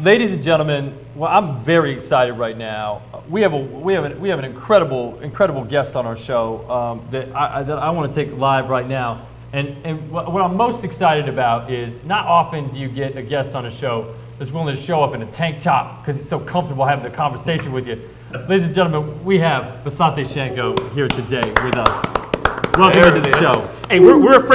Ladies and gentlemen, well, I'm very excited right now. We have an incredible guest on our show that I want to take live right now. And what I'm most excited about is not often do you get a guest on a show that's willing to show up in a tank top because he's so comfortable having a conversation with you. Ladies and gentlemen, we have Visanthe Shiancoe here today with us. Welcome to the show. Hey, we're a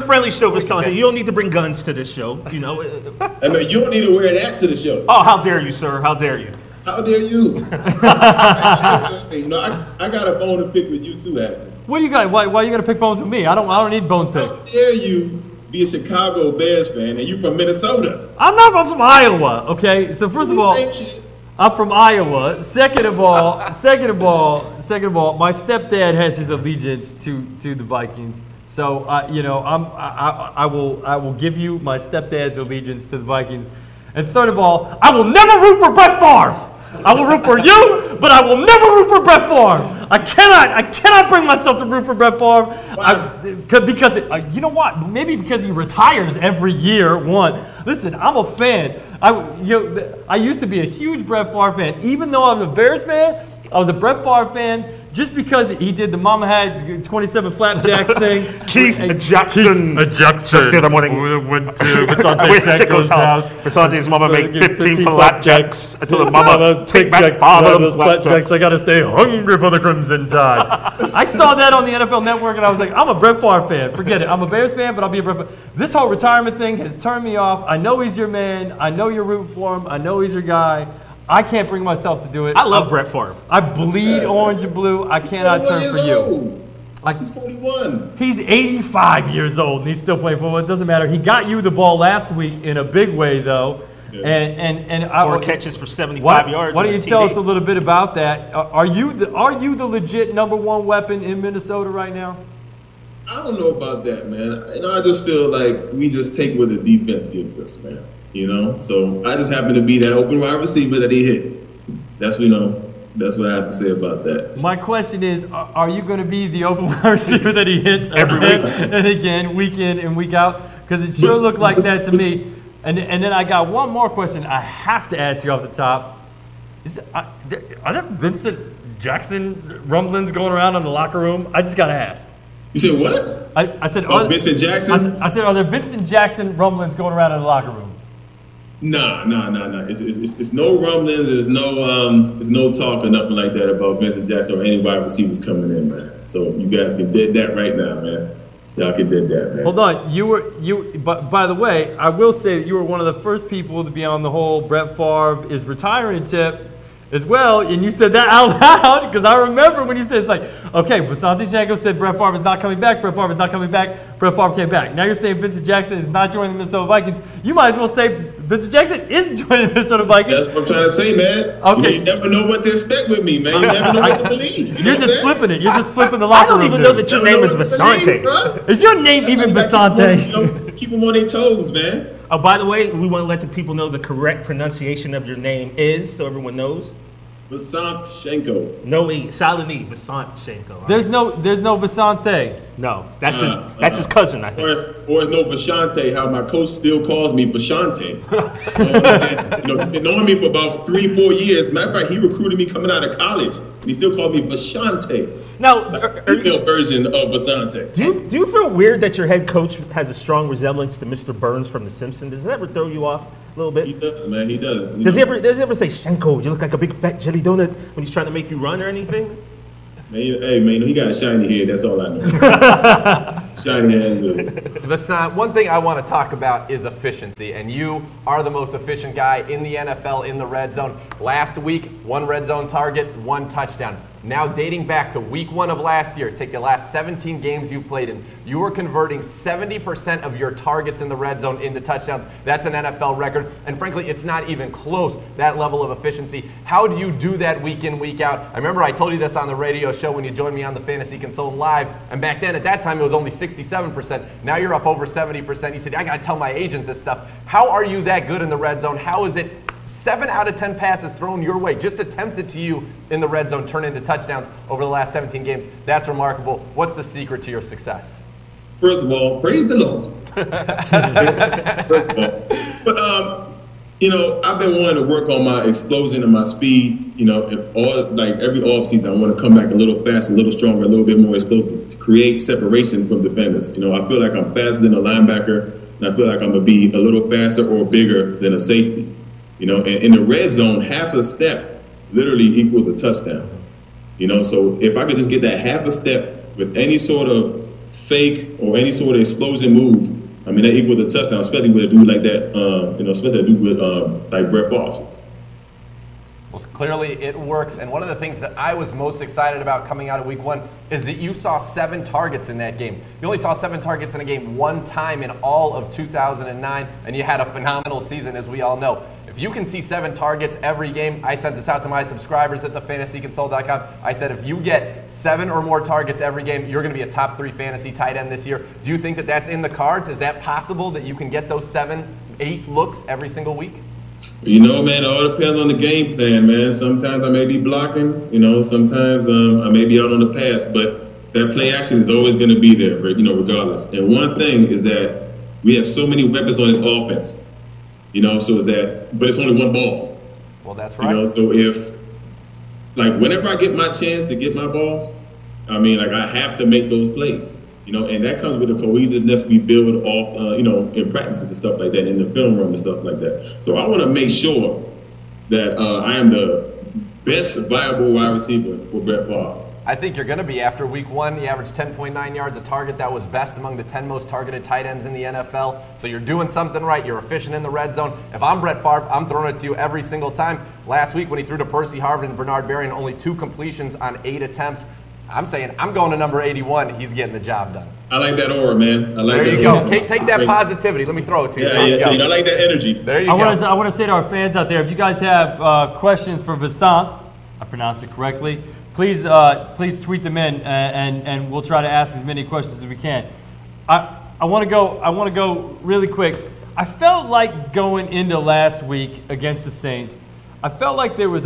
friendly show, Visanthe. You don't need to bring guns to this show, you know. I mean, you don't need to wear that to the show. Oh, how dare you, sir? How dare you? How dare you? You know, I got a bone to pick with you too, Ashton. What do you got? Why you got to pick bones with me? I don't need bones picked. How dare you be a Chicago Bears fan and you from Minnesota? I'm from Iowa. Okay, so first of all, I'm from Iowa. Second of all, my stepdad has his allegiance to the Vikings. So you know, I will give you my stepdad's allegiance to the Vikings. And third of all, I will never root for Brett Favre. I will root for you, but I will never root for Brett Favre. I cannot bring myself to root for Brett Favre because you know what? Maybe because he retires every year. One, listen, I'm a fan. I used to be a huge Brett Favre fan. Even though I'm a Bears fan, I was a Brett Favre fan just because he did the Mama Had 27 Flapjacks thing. Keith Jackson. Just the other morning. Went to Visanthe Shiancoe's house. Visanthe's mama made 15 flapjacks. I told her, Mama, take back those flapjacks. I got to stay hungry for the Crimson Tide. I saw that on the NFL Network, and I was like, I'm a Brett Favre fan. Forget it. I'm a Bears fan, but I'll be a Brett Favre. This whole retirement thing has turned me off. I know he's your man. I know you're rooting for him. I know he's your guy. I can't bring myself to do it. I love Brett Favre. I bleed orange and blue. I cannot turn for you. He's 41. He's 85 years old and he's still playing football. It doesn't matter. He got you the ball last week in a big way, though. Yeah. And 4 catches for 75 yards. Why don't you tell us a little bit about that? Are you the legit #1 weapon in Minnesota right now? I don't know about that, man. You know, I just feel like we just take what the defense gives us, man. You know, so I just happen to be that open wide receiver that he hit. That's what I have to say about that. My question is, are you going to be the open wide receiver that he hits every week and again, week in and week out? Because it sure looked like that to me. And then I got one more question I have to ask you off the top. Are there Vincent Jackson rumblings going around in the locker room? I just got to ask. You said what? I said, Vincent Jackson? I said, are there Vincent Jackson rumblings going around in the locker room? Nah. It's no rumblings. There's no talk or nothing like that about Vincent Jackson or any wide receivers coming in, man. So you guys can dead that right now, man. Y'all can dead that, man. Hold on, But by the way, I will say that you were one of the first people to be on the whole Brett Favre is retiring tip as well, and you said that out loud because I remember when you said it's like, okay, Visanthe Shiancoe said Brett Favre is not coming back. Brett Favre is not coming back. Brett Favre came back. Now you're saying Vincent Jackson is not joining the Minnesota Vikings. You might as well say Vincent Jackson isn't joining the Minnesota Vikings. That's what I'm trying to say, man. Okay. You never know what to expect with me, man. You never know what to believe. You're just flipping it. You're just flipping the locker room. I don't even know that your name is Visanthe. Is your name even Visanthe? Keep them on their toes, man. Oh, by the way, we want to let the people know the correct pronunciation of your name is, so everyone knows. Visanthe Shiancoe. No E, silent E, Visanthe Shiancoe. There's no Visanthe. No, that's his cousin, I think. Or no Visanthe, how my coach still calls me Visanthe. You know, he's been knowing me for about 3-4 years. Matter of fact, he recruited me coming out of college, and he still called me Visanthe. Now, female version of Visanthe. Do you feel weird that your head coach has a strong resemblance to Mr. Burns from The Simpsons? Does that ever throw you off a little bit? He does, man. He does. Does he ever say, Shiancoe, you look like a big fat jelly donut when he's trying to make you run or anything? Man, hey, man, he got a shiny head. That's all I know. Shiny head. Visanthe, one thing I want to talk about is efficiency, and you are the most efficient guy in the NFL in the red zone. Last week, 1 red zone target, 1 touchdown. Now dating back to week 1 of last year, take the last 17 games you've played in, you were converting 70% of your targets in the red zone into touchdowns. That's an NFL record, and frankly, it's not even close, that level of efficiency. How do you do that week in, week out? I remember I told you this on the radio show when you joined me on the Fantasy Consultant Live, and back then, at that time, it was only 67%. Now you're up over 70%. You said, I got to tell my agent this stuff. How are you that good in the red zone? How is it 7 out of 10 passes thrown your way, just attempted to you in the red zone, turn into touchdowns over the last 17 games? That's remarkable. What's the secret to your success? First of all, praise the Lord. But You know, I've been wanting to work on my explosion and my speed. You know, every offseason, I want to come back a little faster, a little stronger, a little bit more explosive to create separation from defenders. You know, I feel like I'm faster than a linebacker, and I feel like I'm gonna be a little faster or bigger than a safety. You know, and in the red zone, half a step literally equals a touchdown. You know, so if I could just get that half a step with any sort of fake or any sort of explosion move, I mean, that equals a touchdown, especially with a dude like that, you know, especially a dude with like Brett Favre. Well, clearly it works. And one of the things that I was most excited about coming out of week 1 is that you saw 7 targets in that game. You only saw 7 targets in a game one time in all of 2009, and you had a phenomenal season, as we all know. If you can see 7 targets every game, I sent this out to my subscribers at thefantasyconsult.com. I said if you get 7 or more targets every game, you're going to be a top 3 fantasy tight end this year. Do you think that that's in the cards? Is that possible that you can get those 7, 8 looks every single week? You know, man, it all depends on the game plan, man. Sometimes I may be blocking, you know, sometimes I may be out on the pass, but that play action is always going to be there, you know, regardless. And one thing is that we have so many weapons on this offense, you know, so is that, but it's only one ball. Well, that's right. You know, so if, like, whenever I get my chance to get my ball, I mean, like, I have to make those plays. You know, and that comes with the cohesiveness we build off, you know, in practices and stuff like that, in the film room and stuff like that. So I want to make sure that I am the best viable wide receiver for Brett Favre. I think you're going to be after week 1. You averaged 10.9 yards a target. That was best among the 10 most targeted tight ends in the NFL. So you're doing something right. You're efficient in the red zone. If I'm Brett Favre, I'm throwing it to you every single time. Last week when he threw to Percy Harvin and Bernard Berrian, only 2 completions on 8 attempts. I'm saying I'm going to number 81. He's getting the job done. I like that aura, man. I like there that. You go. Take that positivity. Let me throw it to you. Yeah. I like that energy. There you go. I want to say to our fans out there, if you guys have questions for Visanthe, I pronounce it correctly, please tweet them in, and we'll try to ask as many questions as we can. I want to go really quick. I felt like going into last week against the Saints, I felt like there was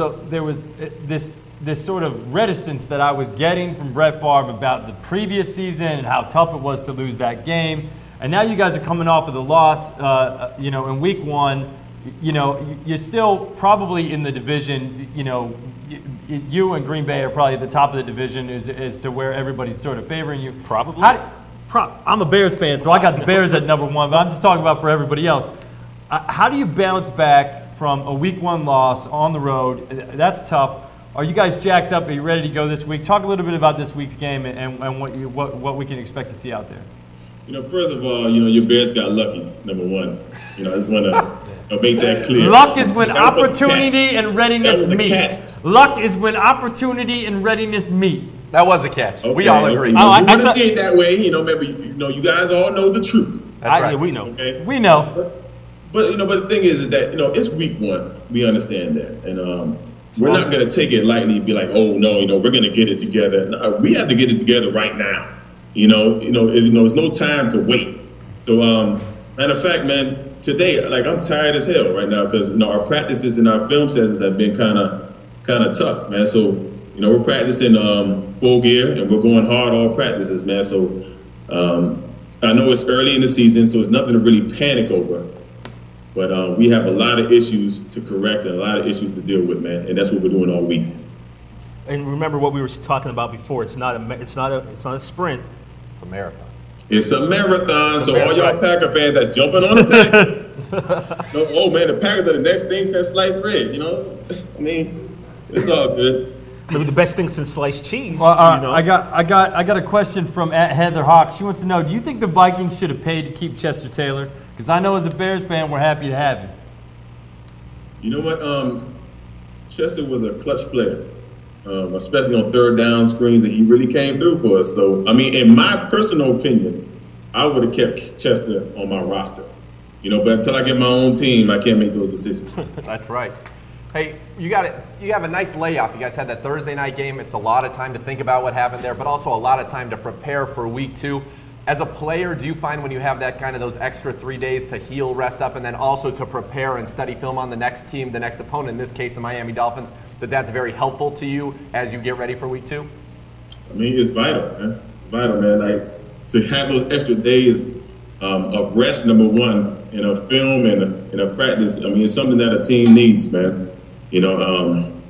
this sort of reticence that I was getting from Brett Favre about the previous season and how tough it was to lose that game. And now you guys are coming off of the loss, you know, in week 1. You know, you're still probably in the division. You know, you and Green Bay are probably at the top of the division as to where everybody's sort of favoring you. Probably. I'm a Bears fan, so I got the Bears at number 1, but I'm just talking about for everybody else. How do you bounce back from a week 1 loss on the road? That's tough. Are you guys jacked up? Are you ready to go this week? Talk a little bit about this week's game and what we can expect to see out there. You know, first of all, you know, your Bears got lucky, number 1. You know, I just want to make that clear. Luck is when opportunity and readiness meet. Catch. Luck is when opportunity and readiness meet. That was a catch. Okay, we all agree. You want to see it that way, you know, maybe, you know, you guys all know the truth. That's right. Yeah, we know. Okay? We know. But, you know, but the thing is that, you know, it's week 1. We understand that. And we're not going to take it lightly and be like, oh, no, you know, we're going to get it together. No, we have to get it together right now. You know, there's no time to wait. So, matter of fact, man, today, like, I'm tired as hell right now because, you know, our practices and our film sessions have been kind of tough, man. So, you know, we're practicing full gear and we're going hard all practices, man. So, I know it's early in the season, so it's nothing to really panic over. But we have a lot of issues to correct and a lot of issues to deal with, man. And that's what we're doing all week. And remember what we were talking about before. It's not a sprint. It's a marathon. It's a marathon. So all y'all Packer fans that jumping on the Packers. No, oh man, the Packers are the next thing since sliced bread. You know, I mean, it's all good. Maybe the best thing since sliced cheese. Well, you know? I got a question from Heather Hawk. She wants to know: do you think the Vikings should have paid to keep Chester Taylor? Because I know as a Bears fan, we're happy to have him. You know what? Chester was a clutch player, especially on third down screens, and he really came through for us. So, I mean, in my personal opinion, I would have kept Chester on my roster. You know, but until I get my own team, I can't make those decisions. That's right. Hey, you have a nice layoff. You guys had that Thursday night game. It's a lot of time to think about what happened there, but also a lot of time to prepare for week 2. As a player, do you find when you have that kind of those extra 3 days to heal, rest up, and then also to prepare and study film on the next team, the next opponent, in this case the Miami Dolphins, that's very helpful to you as you get ready for week 2? I mean, it's vital, man. It's vital, man. Like, to have those extra days of rest, number 1, a film and a practice. I mean, it's something that a team needs, man. One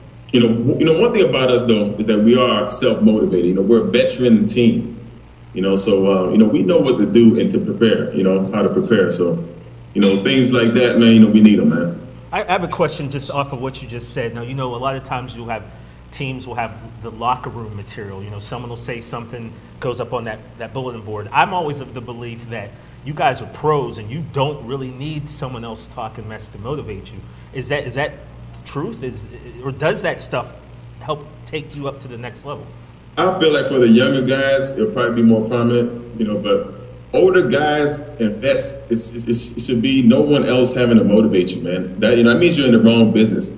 thing about us though is that we are self-motivated. You know, we're a veteran team. So we know what to do and to prepare. How to prepare. So, things like that, man. We need them, man. I have a question just off of what you just said. Now, a lot of times teams will have the locker room material. Someone will say something, goes up on that bulletin board. I'm always of the belief that you guys are pros and you don't really need someone else talking mess to motivate you. Is that truth? Or does that stuff help take you up to the next level? I feel like for the younger guys, it'll probably be more prominent, but older guys and vets, it should be no one else having to motivate you, man. That means you're in the wrong business.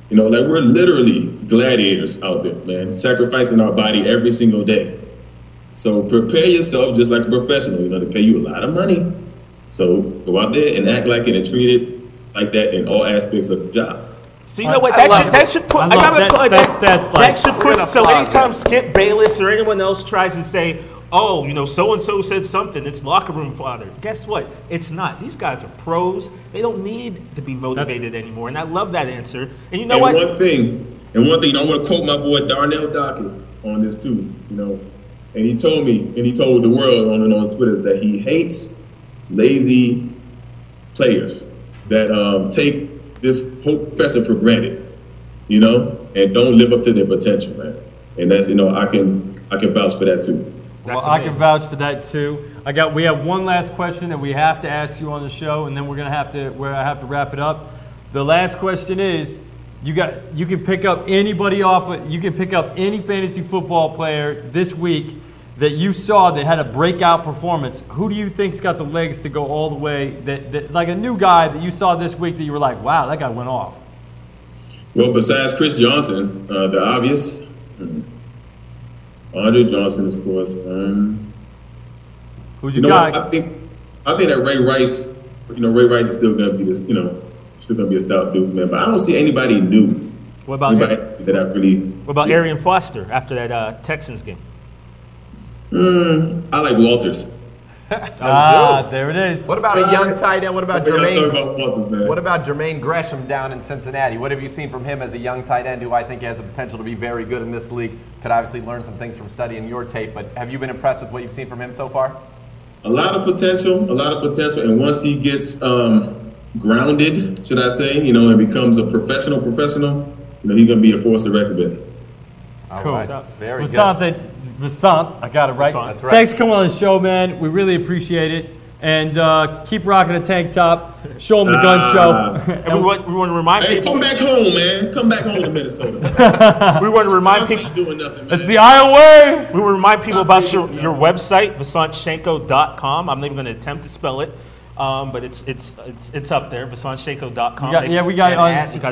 We're literally gladiators out there, man, sacrificing our body every single day. So prepare yourself just like a professional, they pay you a lot of money. So go out there and act like it and treat it like that in all aspects of the job. So you know what? That should put. So anytime Skip Bayless or anyone else tries to say, "Oh, so and so said something," it's locker room fodder. Guess what? It's not. These guys are pros. They don't need to be motivated anymore. And I love that answer. And you know what? One thing, I want to quote my boy Darnell Dockett on this too. And he told the world on Twitter that he hates lazy players that take this whole profession for granted, and don't live up to their potential, man. And that's, I can vouch for that too. Well, I can vouch for that too. We have one last question that we have to ask you on the show, and then I have to wrap it up. The last question is, you can pick up anybody you can pick up any fantasy football player this week that you saw that had a breakout performance. Who do you think's got the legs to go all the way? That like a new guy that you saw this week that you were like, wow, that guy went off. Well, besides Chris Johnson, the obvious, Andre Johnson, of course. Who's your guy? I think that Ray Rice. Ray Rice is still going to be this. Still going to be a stout dude, man. But I don't see anybody new. What about that I really? What about Arian Foster after that Texans game? I like Walters. There it is. What about a young tight end? What about Jermaine? Walters, what about Jermaine Gresham down in Cincinnati? What have you seen from him as a young tight end who I think has the potential to be very good in this league? Could obviously learn some things from studying your tape, but have you been impressed with what you've seen from him so far? A lot of potential, and once he gets grounded, should I say, and becomes a professional, he's going to be a force to reckon with. Cool. Right. Very good. Visanthe, I got it right. That's right. Thanks for coming on the show, man. We really appreciate it. And keep rocking a tank top. Show them the gun show. And we want to remind people. Come back home, man. Come back home to Minnesota. We want to remind people. Doing nothing, man. It's the Iowa way. We want to remind people about your website, VisantheShiancoe.com. I'm not even going to attempt to spell it. But it's up there, VisantheShiancoe.com. We got it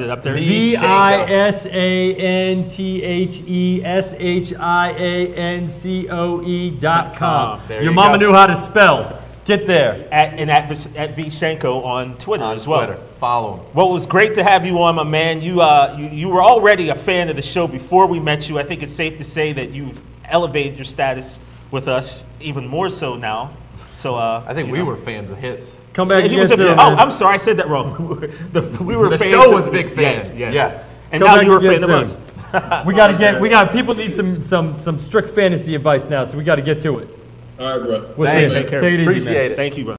up there. VisantheShiancoe.com. Your mama knew how to spell. Get there. At Vishancoe on Twitter as well. Follow him. Well, it was great to have you on, my man. You were already a fan of the show before we met you. I think it's safe to say that you've elevated your status with us even more so now. So I think we were fans of his. Come back again soon. I'm sorry, I said that wrong. The show was big fans. Yes. And now you're a fan of us. People need some strict fantasy advice now, so we got to get to it. All right, bro. We'll see you. Take care. Take it easy, Appreciate man. it. Thank you, bro.